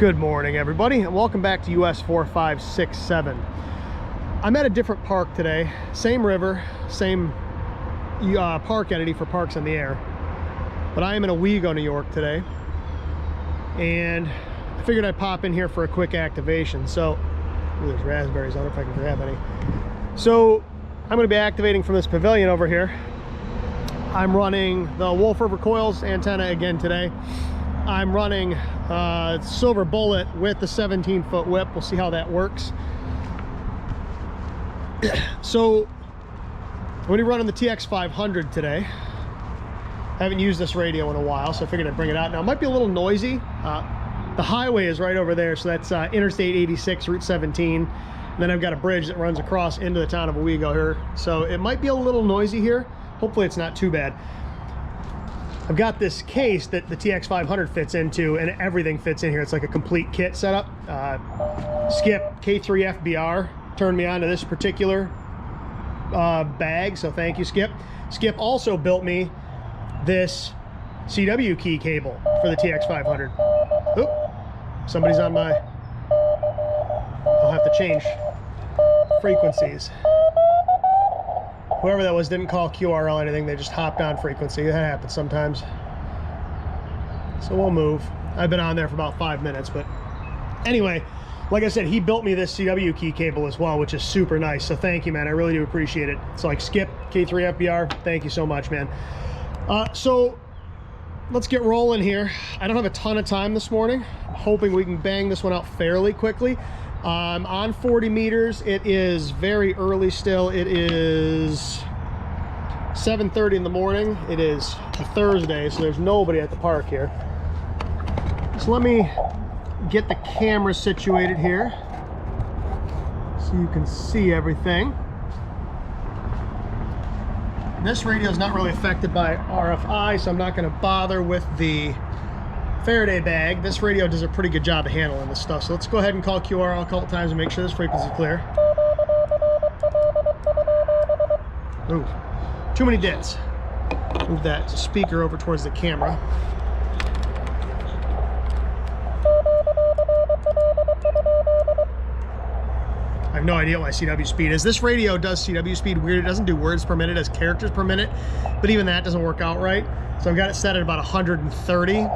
Good morning, everybody, and welcome back to US-4567. I'm at a different park today. Same river, same park entity for Parks on the Air. But I am in Owego, New York today. And I figured I'd pop in here for a quick activation. So, ooh, there's raspberries. I don't know if I can grab any. So, I'm going to be activating from this pavilion over here. I'm running the Wolf River Coils antenna again today. I'm running Silver Bullet with the 17-foot whip. We'll see how that works. So I'm going to be running the TX-500 today. I haven't used this radio in a while, so I figured I'd bring it out. Now, it might be a little noisy. The highway is right over there, so that's Interstate 86, Route 17. And then I've got a bridge that runs across into the town of Owego here. So it might be a little noisy here. Hopefully it's not too bad. I've got this case that the TX-500 fits into, and everything fits in here. It's like a complete kit setup. Skip K3FBR turned me on to this particular bag, so thank you, Skip. Skip also built me this CW key cable for the TX-500. Oop, somebody's on my... I'll have to change frequencies. Whoever that was didn't call QRL or anything, they just hopped on frequency. That happens sometimes. So we'll move. I've been on there for about 5 minutes, but anyway, like I said, he built me this CW key cable as well, which is super nice. So thank you, man. I really do appreciate it. It's like Skip, K3FBR. Thank you so much, man. So let's get rolling here. I don't have a ton of time this morning. I'm hoping we can bang this one out fairly quickly. On 40 meters, it is very early still. It is 7:30 in the morning. It is a Thursday, so there's nobody at the park here. So let me get the camera situated here so you can see everything. This radio is not really affected by RFI, so I'm not going to bother with the Faraday bag. This radio does a pretty good job of handling this stuff. So let's go ahead and call QRL a couple times and make sure this frequency is clear. Ooh, too many dits. Move that speaker over towards the camera. I have no idea what my CW speed is. This radio does CW speed weird. It doesn't do words per minute, it does characters per minute, but even that doesn't work out right. So I've got it set at about 130.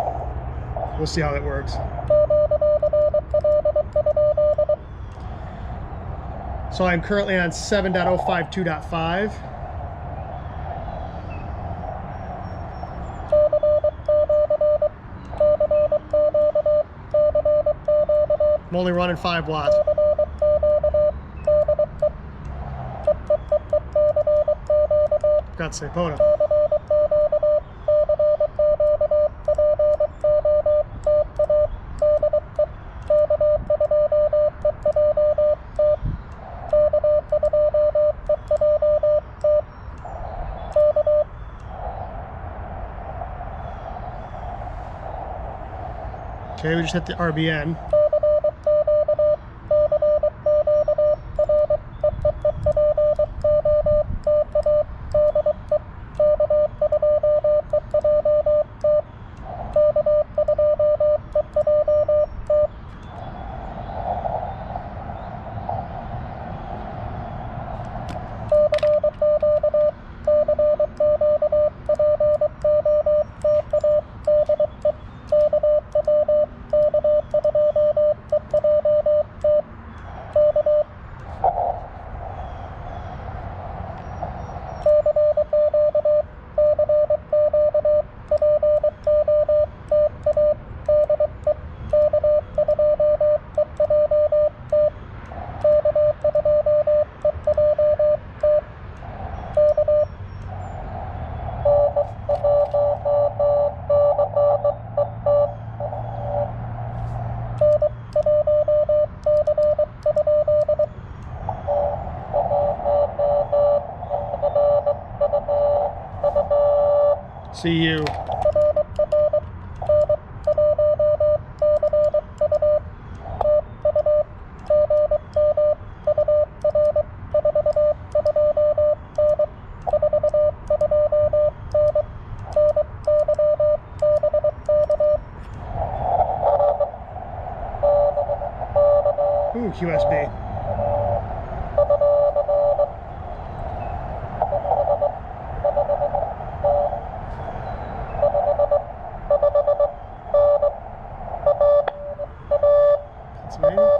We'll see how that works. So I'm currently on 7.052.5. I'm only running 5 watts. Forgot to say POTA. Okay, we just hit the RBN. See you. Ooh, QSB. Pennsylvania.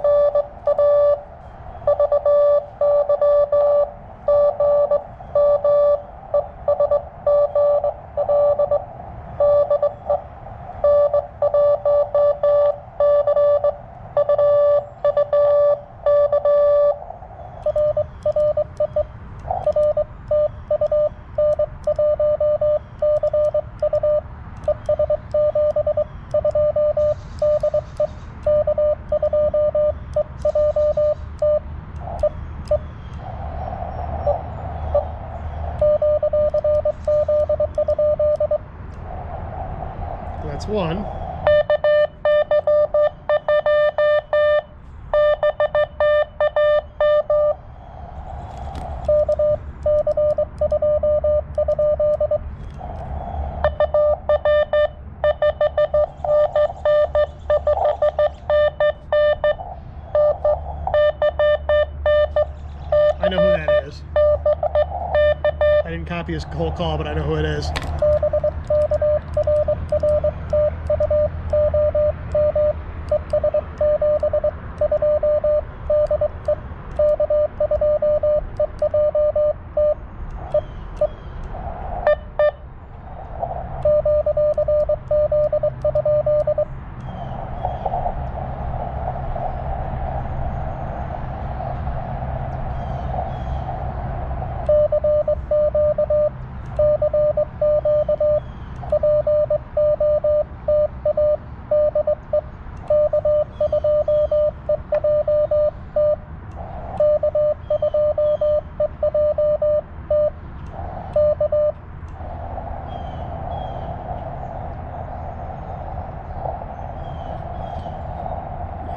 That's one. I know who that is. I didn't copy his whole call, but I know who it is.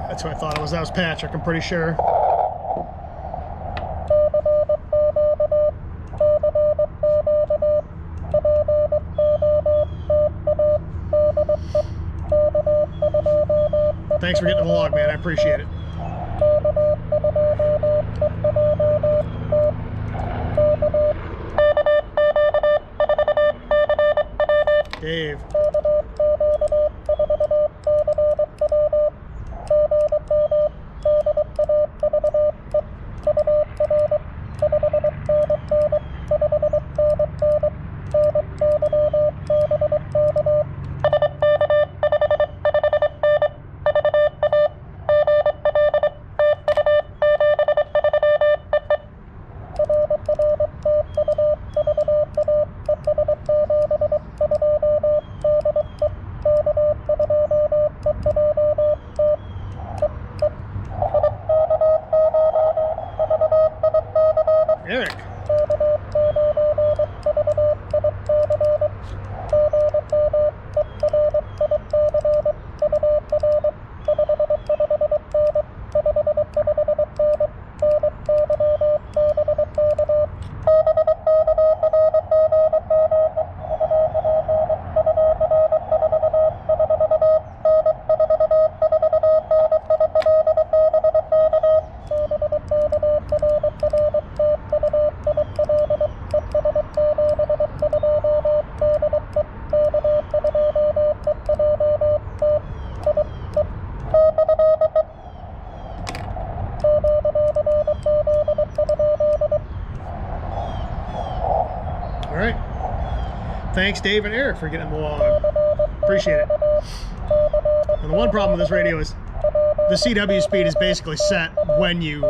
That's who I thought it was. That was Patrick, I'm pretty sure. Thanks for getting the vlog, man. I appreciate it. Dave. Eric. All right. Thanks, Dave and Eric, for getting the log. Appreciate it. And the one problem with this radio is the CW speed is basically set when you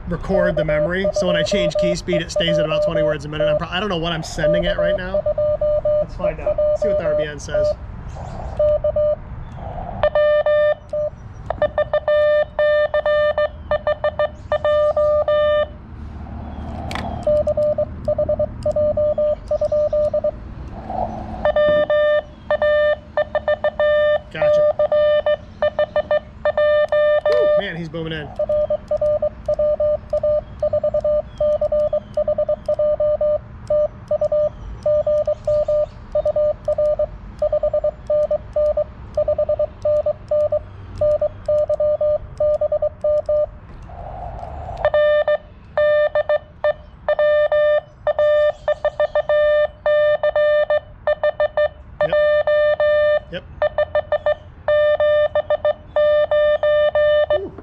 record the memory. So when I change key speed, it stays at about 20 words a minute. I don't know what I'm sending it right now. Let's find out. See what the RBN says. Gotcha. Woo, man, he's booming in.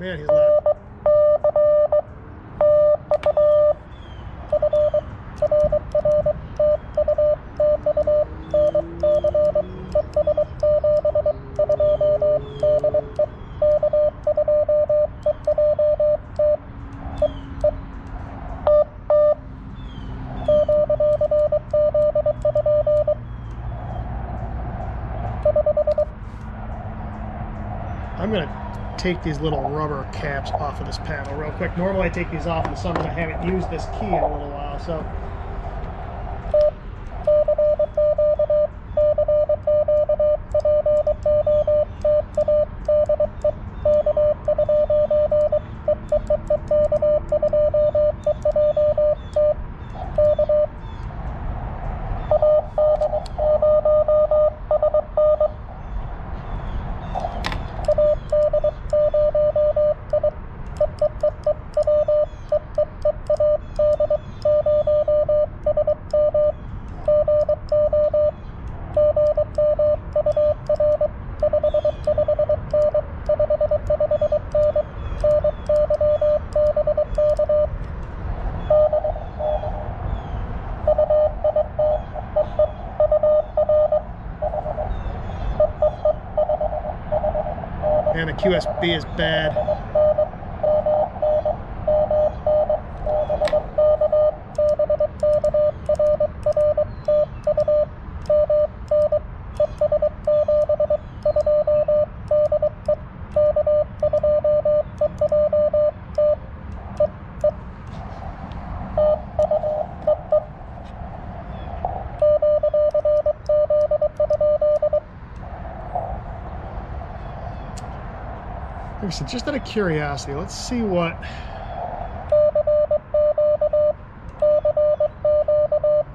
Man, he's loud. I'm going to take these little rubber caps off of this panel real quick. Normally I take these off in the summer. I haven't used this key in a little while, so. And the QSB is bad. Like I said, just out of curiosity, let's see what.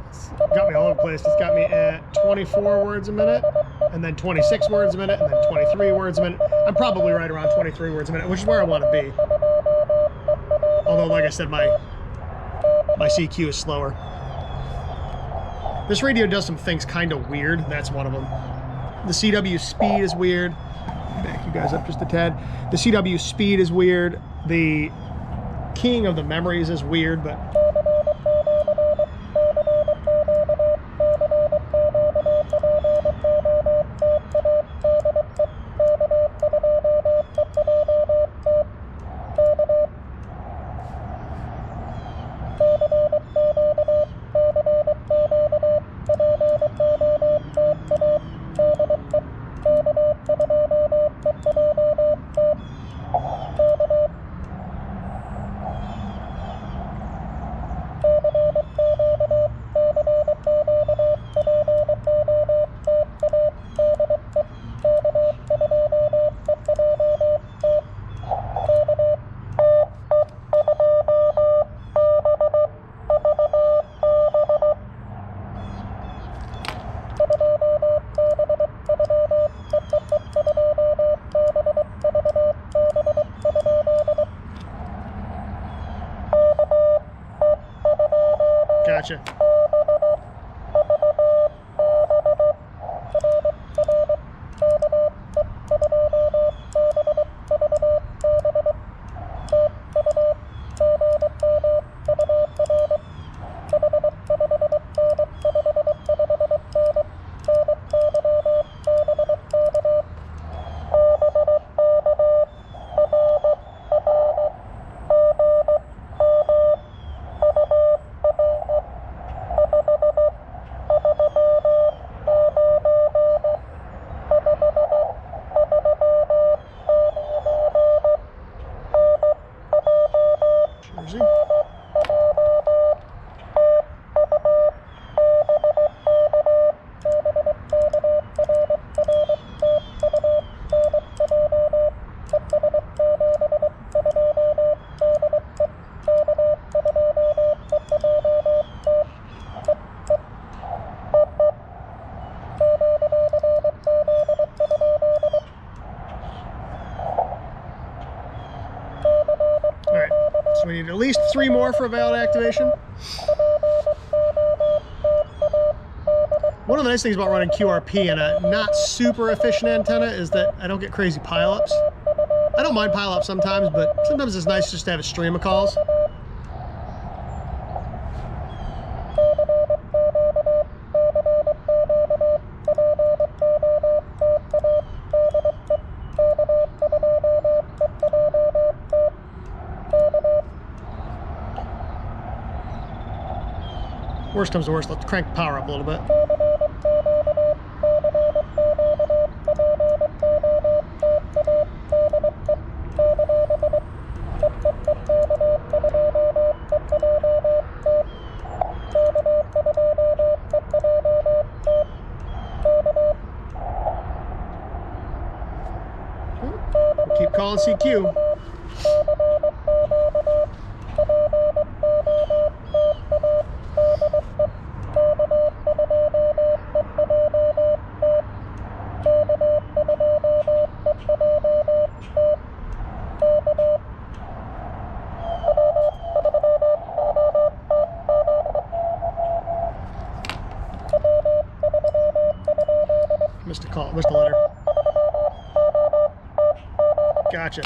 It's got me all over the place. It's got me at 24 words a minute, and then 26 words a minute, and then 23 words a minute. I'm probably right around 23 words a minute, which is where I want to be. Although, like I said, my CQ is slower. This radio does some things kind of weird. That's one of them. The CW speed is weird. Back you guys up just a tad. The CW speed is weird. The keying of the memories is weird, but gotcha. So we need at least 3 more for a valid activation. One of the nice things about running QRP in a not super efficient antenna is that I don't get crazy pileups. I don't mind pile up sometimes, but sometimes it's nice just to have a stream of calls. Worst comes to worst, let's crank the power up a little bit. Keep calling CQ. Missed a call, missed a letter. Gotcha.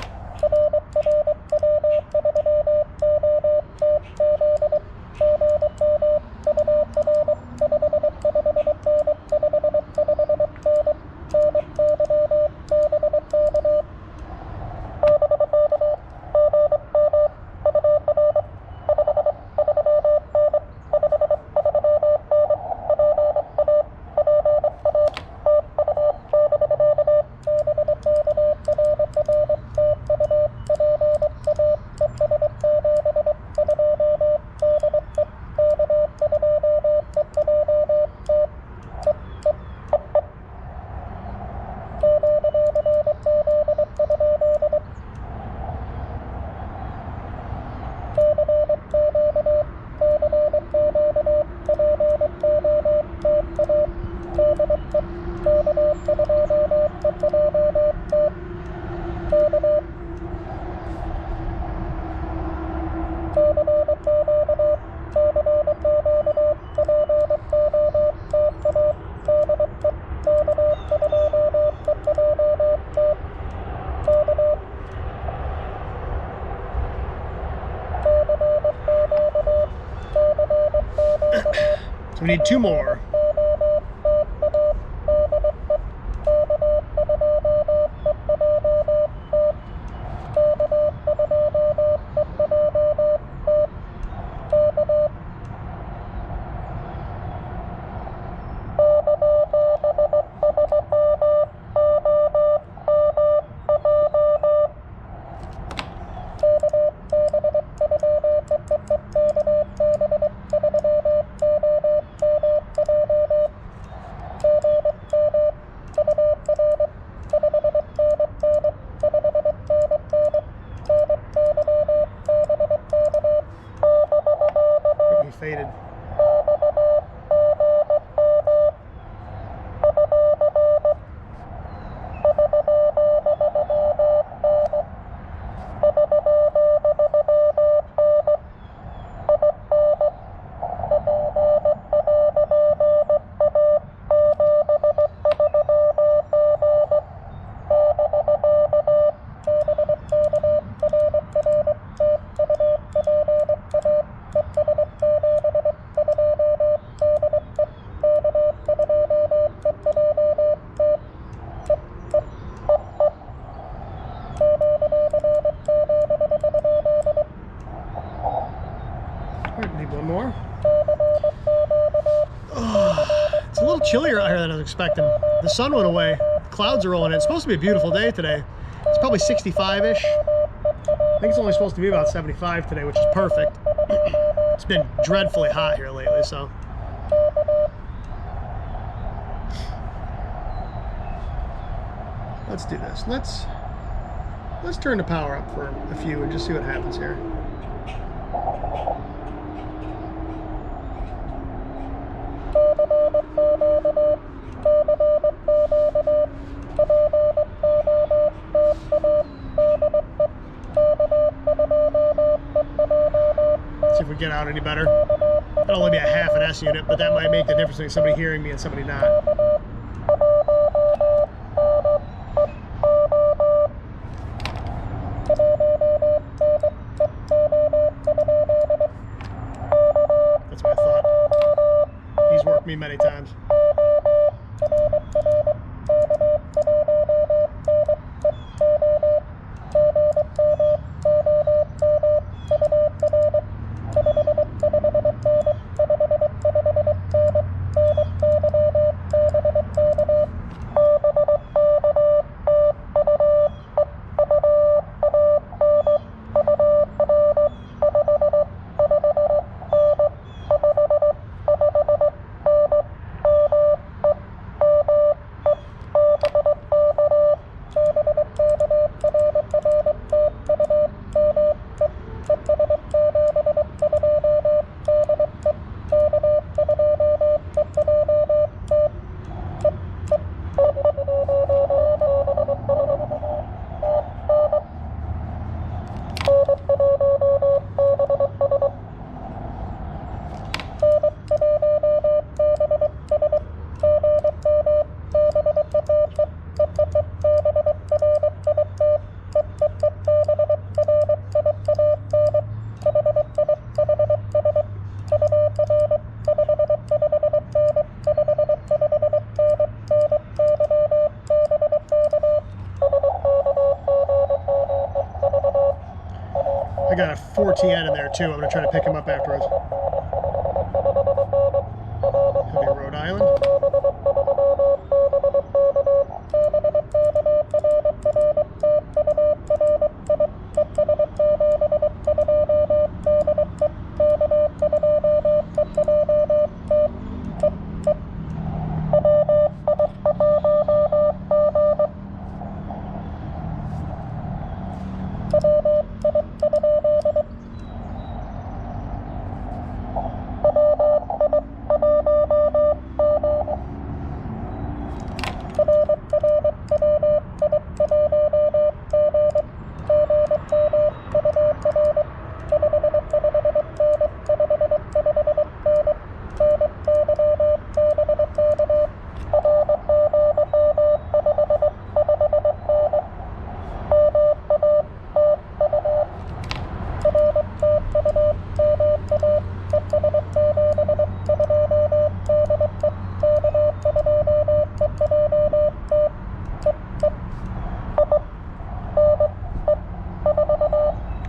So we need 2 more. Faded. Need one more. Oh, it's a little chillier out here than I was expecting. The sun went away. Clouds are rolling in. It's supposed to be a beautiful day today. It's probably 65-ish. I think it's only supposed to be about 75 today, which is perfect. It's been dreadfully hot here lately, so. Let's do this. Let's turn the power up for a few and just see what happens here. See if we get out any better. That'll only be a half an S unit, but that might make the difference between somebody hearing me and somebody not. me many times. I got a 4TN in there too. I'm going to try to pick him up afterwards. Could be Rhode Island.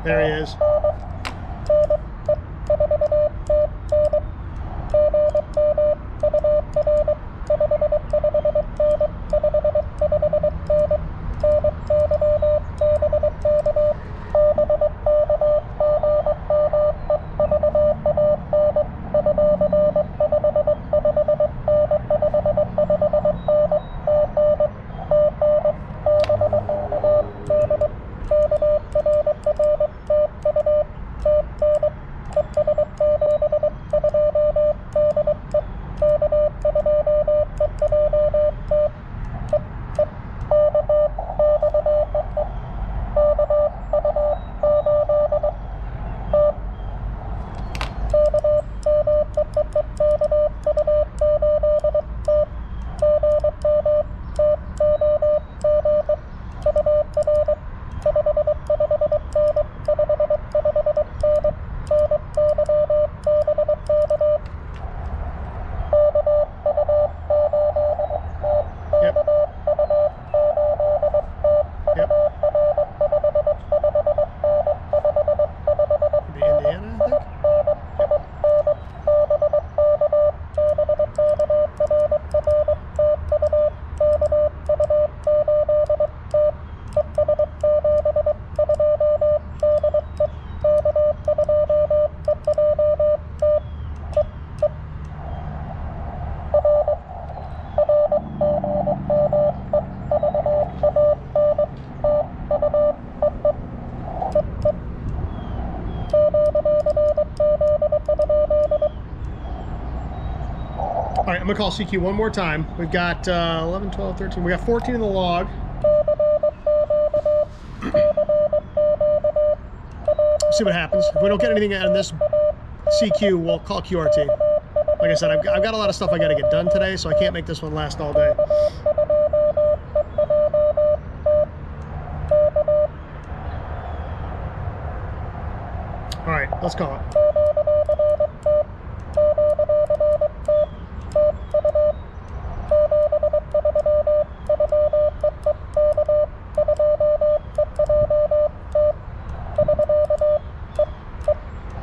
There he is. All right, I'm gonna call CQ one more time. We've got 11, 12, 13, we got 14 in the log. See what happens. If we don't get anything out of this CQ, we'll call QRT. Like I said, I've got a lot of stuff I gotta get done today, so I can't make this one last all day. All right, let's call it.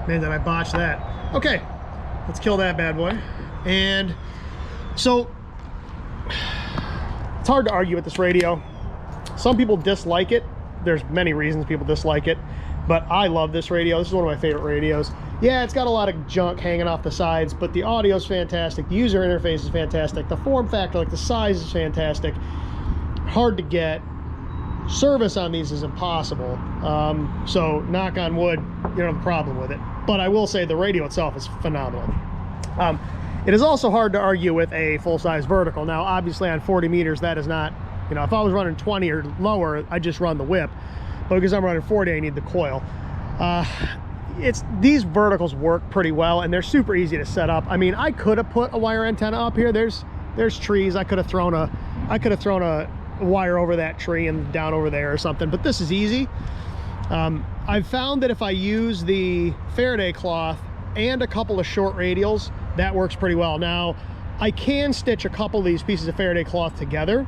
Man, did I botch that. Okay, let's kill that bad boy. And so, it's hard to argue with this radio. Some people dislike it. There's many reasons people dislike it, but I love this radio. This is one of my favorite radios. Yeah, it's got a lot of junk hanging off the sides, but the audio is fantastic. The user interface is fantastic. The form factor, like the size, is fantastic. Hard to get. Service on these is impossible. So knock on wood, you don't have a problem with it. But I will say the radio itself is phenomenal. It is also hard to argue with a full-size vertical. Now, obviously on 40 meters, that is not, you know, if I was running 20 or lower, I just run the whip. But because I'm running 40, I need the coil. These verticals work pretty well, and they're super easy to set up. I mean, I could have put a wire antenna up here. There's trees. I could have thrown a wire over that tree and down over there or something, but this is easy. I've found that if I use the Faraday cloth and a couple of short radials, that works pretty well. Now, I can stitch a couple of these pieces of Faraday cloth together.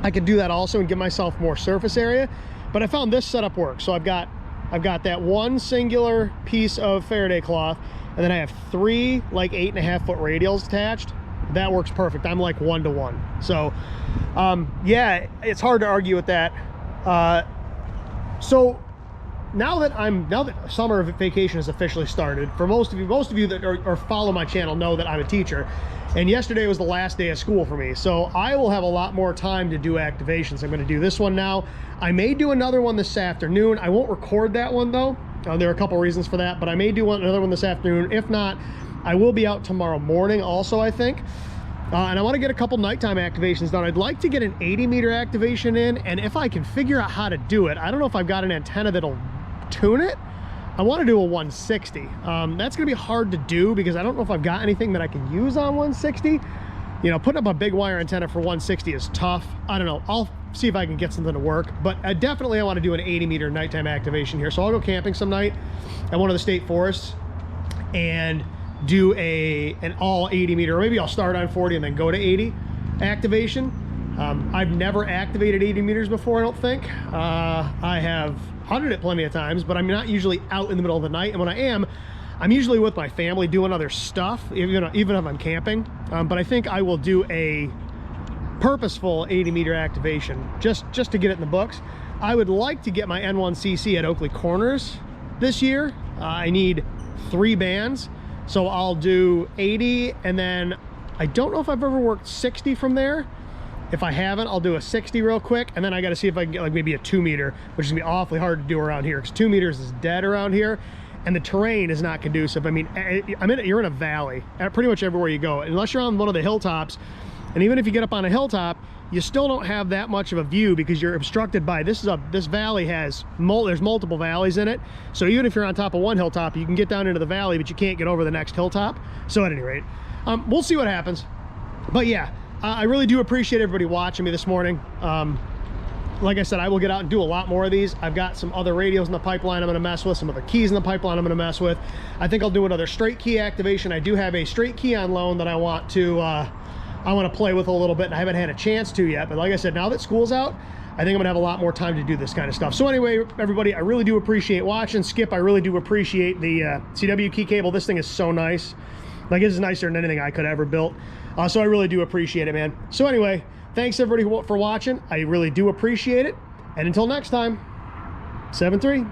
I could do that also and give myself more surface area, but I found this setup works. So I've got that one singular piece of Faraday cloth, and then I have 3 like 8.5 foot radials attached. That works perfect. I'm like 1-to-1. So yeah, it's hard to argue with that. So now that summer vacation has officially started, for most of you that or follow my channel know that I'm a teacher, and yesterday was the last day of school for me. So I will have a lot more time to do activations. I'm going to do this one now. I may do another one this afternoon. I won't record that one though. There are a couple reasons for that, but I may do another one this afternoon. If not, I will be out tomorrow morning also, I think. And I want to get a couple nighttime activations done. I'd like to get an 80 meter activation in, and if I can figure out how to do it, I don't know if I've got an antenna that'll tune it. I want to do a 160. That's going to be hard to do because I don't know if I've got anything that I can use on 160. You know, putting up a big wire antenna for 160 is tough. I don't know. I'll see if I can get something to work, but definitely I want to do an 80 meter nighttime activation here. So I'll go camping some night at one of the state forests and do an all 80 meter, or maybe I'll start on 40 and then go to 80 activation. I've never activated 80 meters before, I don't think. I have hunted it plenty of times, but I'm not usually out in the middle of the night, and when I am, I'm usually with my family doing other stuff, even if I'm camping. But I think I will do a purposeful 80 meter activation just to get it in the books. I would like to get my N1CC at Oakley Corners this year. I need 3 bands. So I'll do 80, and then I don't know if I've ever worked 60 from there. If I haven't, I'll do a 60 real quick, and then I got to see if I can get like maybe a 2 meter, which is gonna be awfully hard to do around here because 2 meters is dead around here, and the terrain is not conducive. I mean, you're in a valley pretty much everywhere you go, unless you're on one of the hilltops. And even if you get up on a hilltop, you still don't have that much of a view because you're obstructed by this valley has there's multiple valleys in it. So even if you're on top of one hilltop, you can get down into the valley, but you can't get over the next hilltop. So at any rate, we'll see what happens. But yeah, I really do appreciate everybody watching me this morning. Like I said, I will get out and do a lot more of these. I've got some other radios in the pipeline I'm going to mess with, some other keys in the pipeline I'm going to mess with. I think I'll do another straight key activation. I do have a straight key on loan that I want to play with a little bit, and I haven't had a chance to yet. But like I said, now that school's out, I think I'm gonna have a lot more time to do this kind of stuff. So anyway, everybody, I really do appreciate watching. Skip, I really do appreciate the CW key cable. This thing is so nice. Like, it's nicer than anything I could have ever built. So I really do appreciate it, man. So anyway, thanks everybody for watching. I really do appreciate it. And until next time, 7-3.